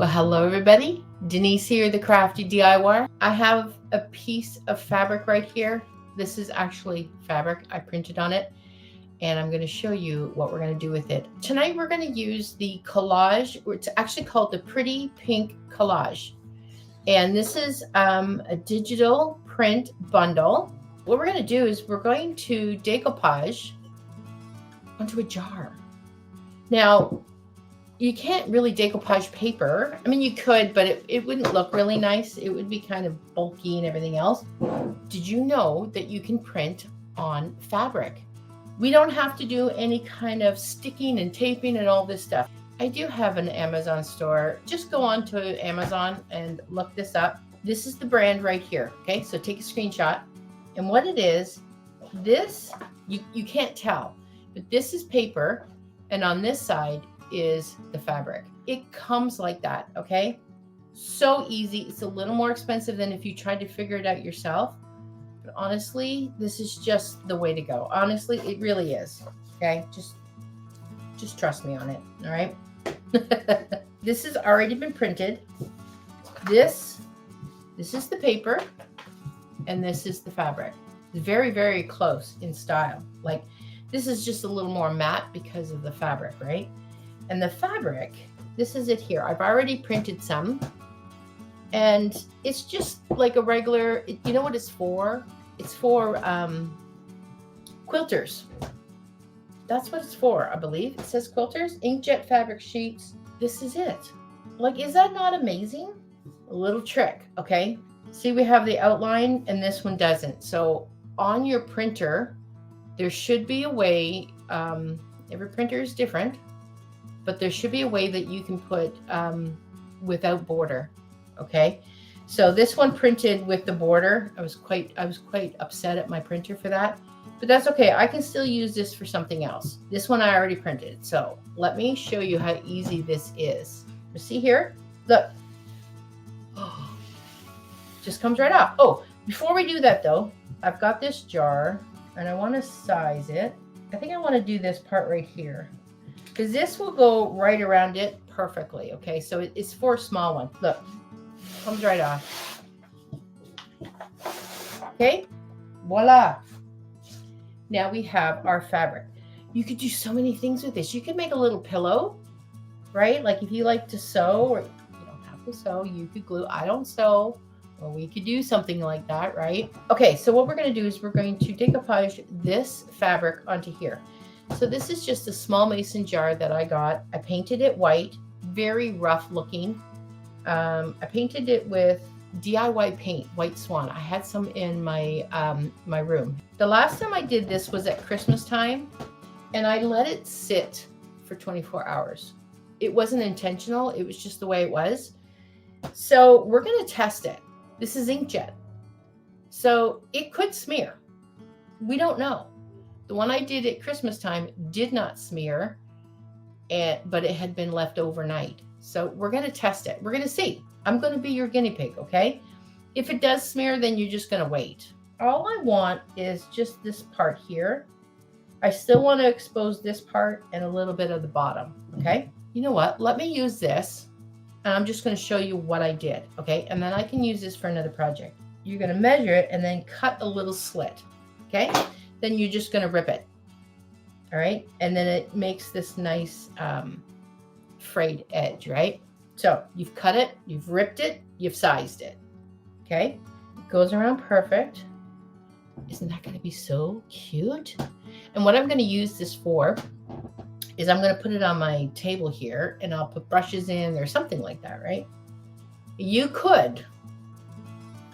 Well, hello everybody. Denise here, the Crafty DIyer. I have a piece of fabric right here. This is actually fabric. I printed on it, and I'm going to show you what we're going to do with it. Tonight we're going to use the collage. It's actually called the Pretty Pink Collage. And this is a digital print bundle. What we're going to do is we're going to decoupage onto a jar. Now, you can't really decoupage paper. I mean, you could, but it wouldn't look really nice. It would be kind of bulky and everything else. Did you know that you can print on fabric? We don't have to do any kind of sticking and taping and all this stuff. I do have an Amazon store. Just go on to Amazon and look this up. This is the brand right here. Okay, so take a screenshot. And what it is, this, you can't tell, but this is paper. And on this side is the fabric. It comes like that, okay? So easy. It's a little more expensive than if you tried to figure it out yourself. But honestly, this is just the way to go. Honestly, it really is. Okay? Just trust me on it, all right? This has already been printed. This is the paper, and this is the fabric. It's very, very close in style. Like, this is just a little more matte because of the fabric, right? And the fabric, this is it here. I've already printed some, and it's just like a regular, you know what it's for? It's for quilters. That's what it's for, I believe. It says quilters, inkjet fabric sheets. This is it. Like, is that not amazing? A little trick, okay? See, we have the outline, and this one doesn't. So on your printer, there should be a way, every printer is different, but there should be a way that you can put without border, okay? So this one printed with the border. I was quite upset at my printer for that, but that's okay. I can still use this for something else. This one I already printed. So let me show you how easy this is. You see here? Look. Oh, just comes right off. Oh, before we do that though, I've got this jar and I want to size it. I think I want to do this part right here, because this will go right around it perfectly, okay? So it's for a small one. Look, comes right off. Okay, voila. Now we have our fabric. You could do so many things with this. You could make a little pillow, right? Like if you like to sew, or you don't have to sew, you could glue. I don't sew. Well, we could do something like that, right? Okay, so what we're going to do is we're going to decoupage this fabric onto here. So this is just a small mason jar that I got. I painted it white, very rough looking. I painted it with DIY paint, White Swan. I had some in my my room. The last time I did this was at Christmas time, and I let it sit for 24 hours. It wasn't intentional. It was just the way it was. So we're going to test it. This is inkjet. So it could smear. We don't know. The one I did at Christmas time did not smear, but it had been left overnight. So we're going to test it. We're going to see. I'm going to be your guinea pig, okay? If it does smear, then you're just going to wait. All I want is just this part here. I still want to expose this part and a little bit of the bottom, okay? You know what? Let me use this, and I'm just going to show you what I did, okay? And then I can use this for another project. You're going to measure it and then cut a little slit, okay? Then you're just going to rip it, all right? And then it makes this nice frayed edge, right? So you've cut it, you've ripped it, you've sized it, okay? It goes around perfect. Isn't that going to be so cute? And what I'm going to use this for is I'm going to put it on my table here, and I'll put brushes in or something like that, right? You could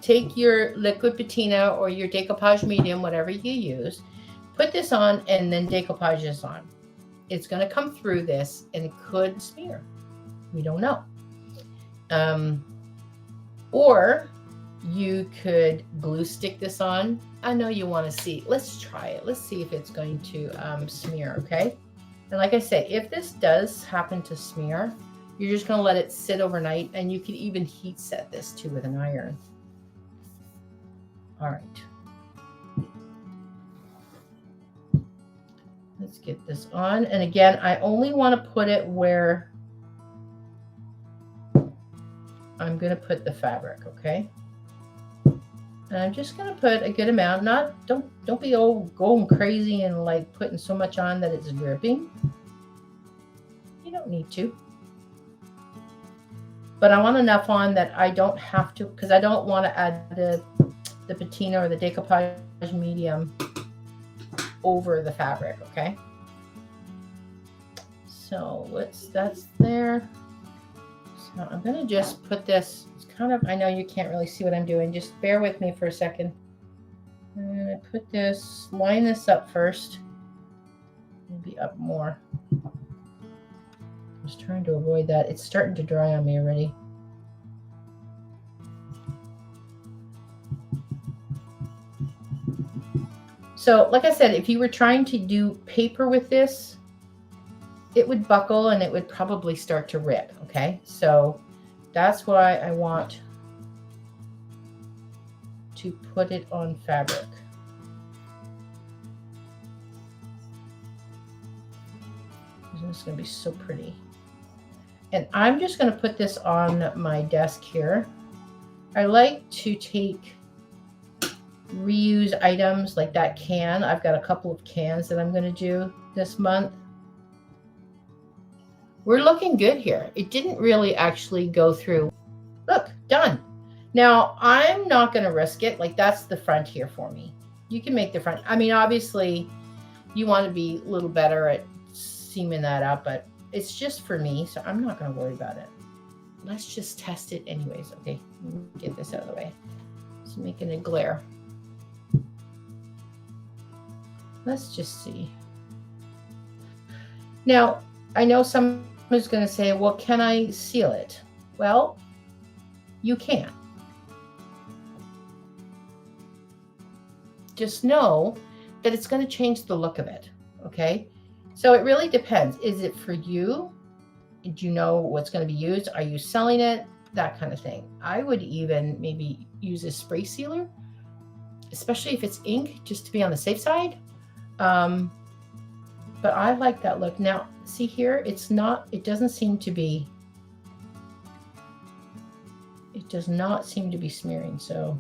take your liquid patina or your decoupage medium, whatever you use, put this on, and then decoupage this on. It's going to come through this, and it could smear. We don't know. Or you could glue stick this on. I know you want to see. Let's try it. Let's see if it's going to smear, okay? And like I say, if this does happen to smear, you're just going to let it sit overnight, and you can even heat set this too with an iron. All right. Let's get this on. And again, I only want to put it where I'm going to put the fabric, okay? And I'm just going to put a good amount. Don't be going crazy and like putting so much on that it's dripping. You don't need to. But I want enough on that I don't have to, because I don't want to add the patina or the decoupage medium over the fabric, okay? So that's there. So I'm going to just put this, it's kind of, I know you can't really see what I'm doing. Just bear with me for a second. I'm going to put this, line this up first. Maybe up more. I was trying to avoid that. It's starting to dry on me already. So, like I said, if you were trying to do paper with this, it would buckle and it would probably start to rip, okay? So that's why I want to put it on fabric. This is going to be so pretty. And I'm just going to put this on my desk here. I like to take reuse items like that can. I've got a couple of cans that I'm going to do this month. We're looking good here. It didn't really actually go through. Look, done. Now, I'm not going to risk it. Like, that's the front here for me. You can make the front. I mean, obviously, you want to be a little better at seaming that up, but it's just for me, so I'm not going to worry about it. Let's just test it anyways. Okay, get this out of the way. It's making a glare. Let's just see. Now, I know someone's going to say, well, can I seal it? Well, you can. Just know that it's going to change the look of it, okay? So it really depends. Is it for you? Do you know what's going to be used? Are you selling it? That kind of thing. I would even maybe use a spray sealer, especially if it's ink, just to be on the safe side. But I like that look. Now, see here, it doesn't seem to be, it does not seem to be smearing. So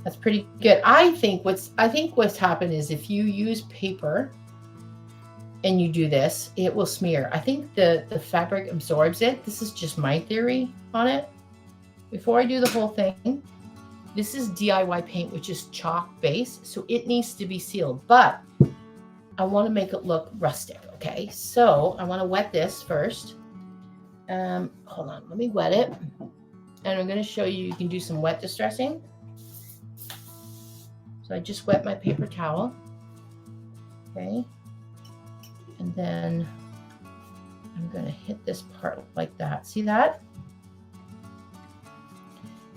that's pretty good. I think what's happened is if you use paper and you do this, it will smear. I think the fabric absorbs it. This is just my theory on it. Before I do the whole thing, this is DIY paint, which is chalk base, so it needs to be sealed, but I want to make it look rustic, okay? So I want to wet this first. Hold on, let me wet it. And I'm going to show you can do some wet distressing. So I just wet my paper towel, okay? And then I'm going to hit this part like that. See that?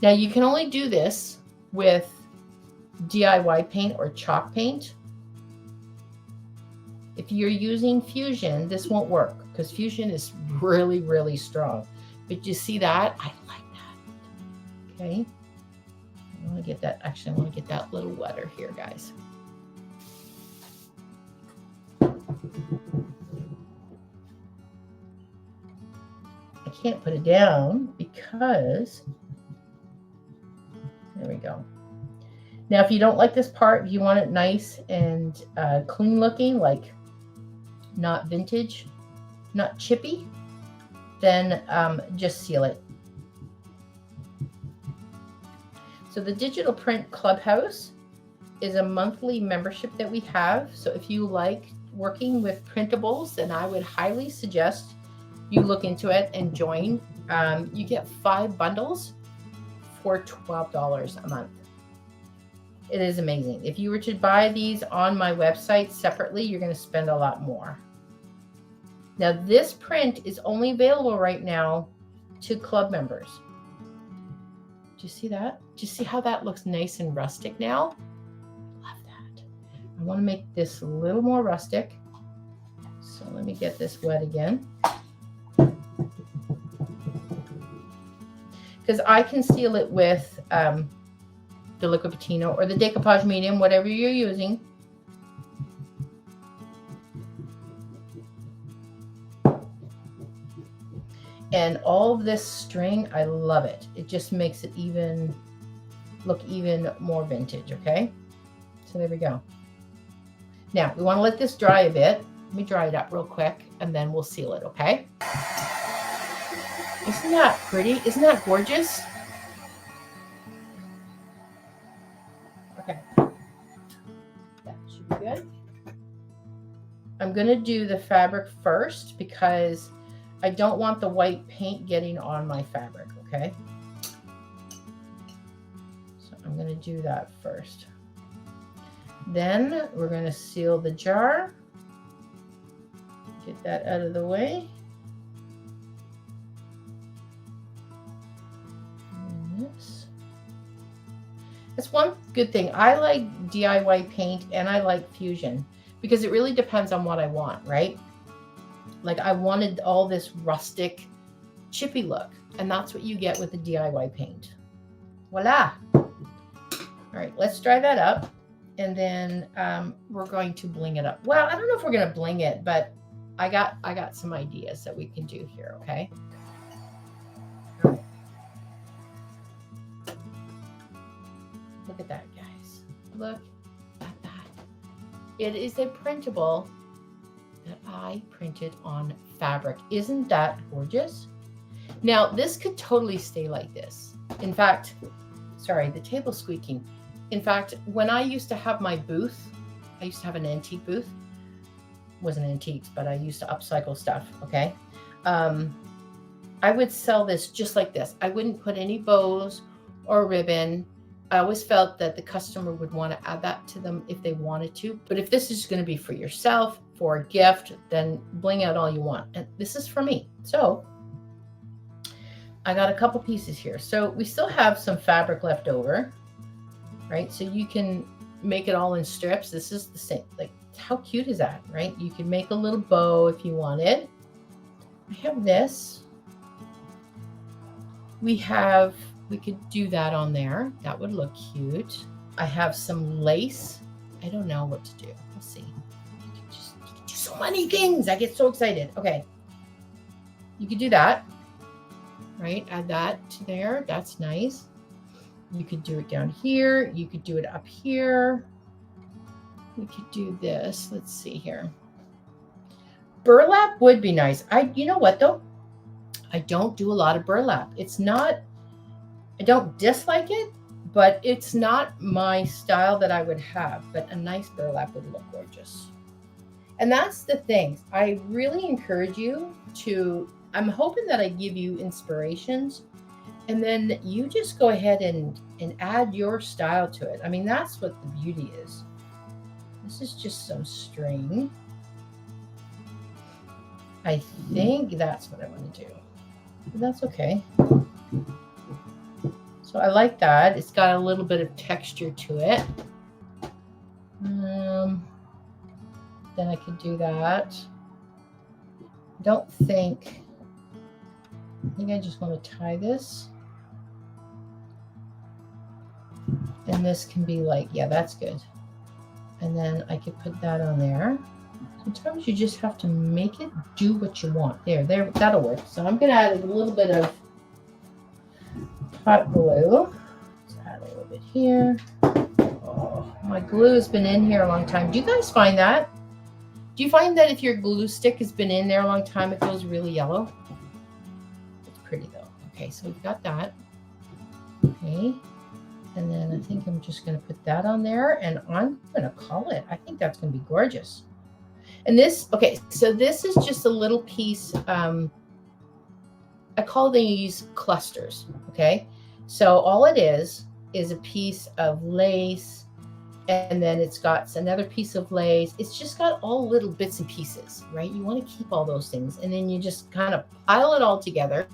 Now you can only do this with DIY paint or chalk paint. If you're using Fusion, this won't work because Fusion is really, really strong. But you see that? I like that. Okay. I want to get that, actually, I want to get that little wetter here, guys. I can't put it down because, there we go. Now, if you don't like this part, if you want it nice and clean looking, like not vintage, not chippy, then just seal it. So the Digital Print Clubhouse is a monthly membership that we have. So if you like working with printables, then I would highly suggest you look into it and join. You get 5 bundles for $12 a month. It is amazing. If you were to buy these on my website separately, you're going to spend a lot more. Now, this print is only available right now to club members. Do you see that? Do you see how that looks nice and rustic now? I love that. I want to make this a little more rustic. So let me get this wet again. Because I can seal it with the liquid patina or the decoupage medium, whatever you're using. And all of this string, I love it. It just makes it look even more vintage, okay? So there we go. Now, we want to let this dry a bit. Let me dry it up real quick, and then we'll seal it, okay? Isn't that pretty? Isn't that gorgeous? Okay. That should be good. I'm going to do the fabric first because I don't want the white paint getting on my fabric, okay? So I'm going to do that first. Then we're going to seal the jar. Get that out of the way. And this. That's one good thing. I like DIY paint and I like fusion because it really depends on what I want, right? Like I wanted all this rustic, chippy look, and that's what you get with the DIY paint. Voila. All right, let's dry that up, and then we're going to bling it up. Well, I don't know if we're going to bling it, but I got some ideas that we can do here, okay? All right. Look at that, guys. Look at that. It is a printable that I printed on fabric. Isn't that gorgeous? Now, this could totally stay like this. In fact, sorry, the table's squeaking. In fact, when I used to have my booth, I used to have an antique booth. It wasn't antiques, but I used to upcycle stuff, okay? I would sell this just like this. I wouldn't put any bows or ribbon. I always felt that the customer would want to add that to them if they wanted to. But if this is going to be for yourself, for a gift, then bling out all you want. And this is for me. So I got a couple pieces here. So we still have some fabric left over, right? So you can make it all in strips. This is the same. Like, how cute is that, right? You can make a little bow if you wanted. I have this. We could do that on there. That would look cute. I have some lace. I don't know what to do. We'll see. You can do so many things. I get so excited. Okay. You could do that, right? Add that to there. That's nice. You could do it down here. You could do it up here. We could do this. Let's see here. Burlap would be nice. You know what though? I don't do a lot of burlap. I don't dislike it, but it's not my style that I would have, but a nice burlap would look gorgeous. And that's the thing. I really encourage you I'm hoping that I give you inspirations, and then you just go ahead and add your style to it. I mean, that's what the beauty is. This is just some string. I think that's what I want to do. But that's okay. So I like that. It's got a little bit of texture to it. Then I could do that. I think I just want to tie this. And this can be like, yeah, that's good. And then I could put that on there. Sometimes you just have to make it do what you want. There, that'll work. So I'm going to add a little bit of hot glue. Let's add a little bit here. Oh, my glue has been in here a long time. Do you guys find that? Do you find that if your glue stick has been in there a long time, it goes really yellow? It's pretty though. Okay, so we've got that. Okay. And then I think I'm just going to put that on there, and I'm going to call it. I think that's going to be gorgeous. And this, okay, so this is just a little piece. I call these clusters, okay? So all it is a piece of lace, and then it's got another piece of lace. It's just got all little bits and pieces, right? You want to keep all those things, and then you just kind of pile it all together,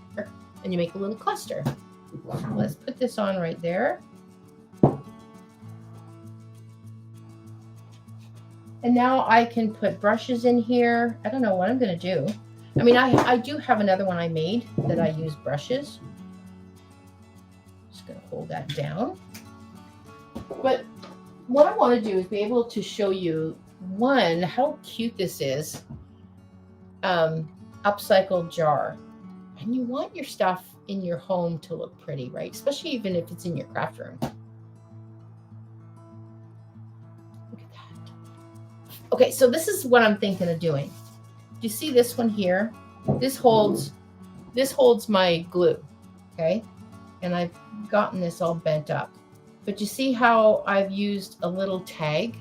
and you make a little cluster. So let's put this on right there. And now I can put brushes in here. I don't know what I'm going to do. I mean, I do have another one I made that I use brushes. Just going to hold that down. But what I want to do is be able to show you, one, how cute this is. Upcycled jar. And you want your stuff in your home to look pretty, right? Especially even if it's in your craft room. Look at that. Okay, so this is what I'm thinking of doing. Do you see this one here? This holds my glue, okay? And I've gotten this all bent up. But you see how I've used a little tag?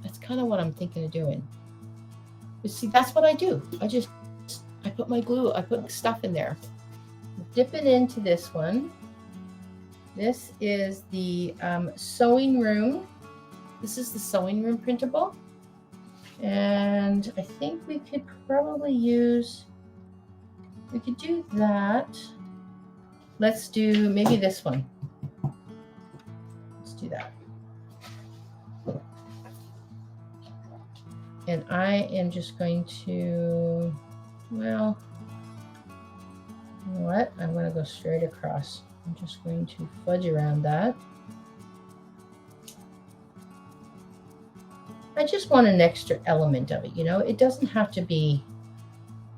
That's kind of what I'm thinking of doing. You see, that's what I do. I put my glue, I put stuff in there. Dip it into this one. This is the sewing room. This is the sewing room printable. And I think we could probably use, we could do that. Let's do maybe this one. Let's do that. And I am just going to, well, you know what? I'm going to go straight across. I'm just going to fudge around that. I just want an extra element of it, you know? It doesn't have to be,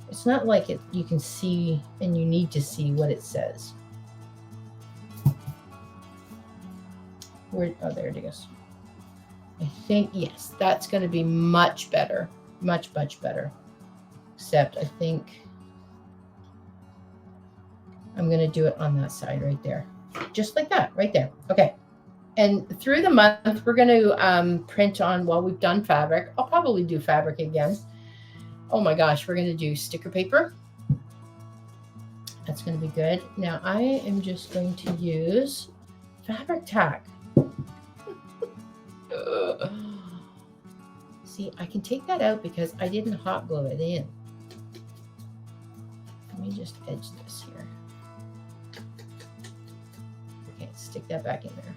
it's not like it you can see and you need to see what it says. Where, oh, there it is. I think, yes, that's going to be much better. Much, much better. Except I think I'm going to do it on that side right there. Just like that, right there. Okay. And through the month, we're going to print on, well, we've done fabric. I'll probably do fabric again. Oh my gosh, we're going to do sticker paper. That's going to be good. Now I am just going to use fabric tack. See, I can take that out because I didn't hot glue it in. Let me just edge this here. Okay, stick that back in there.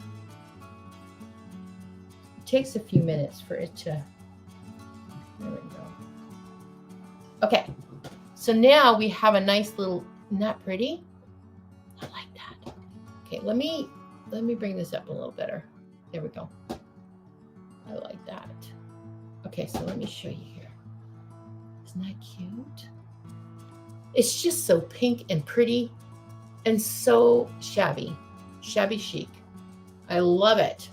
It takes a few minutes for it to, there we go. Okay, so now we have a nice little, isn't that pretty? I like that. Okay, let me bring this up a little better. There we go. I like that. Okay, so let me show you here. Isn't that cute? It's just so pink and pretty and so shabby chic. I love it.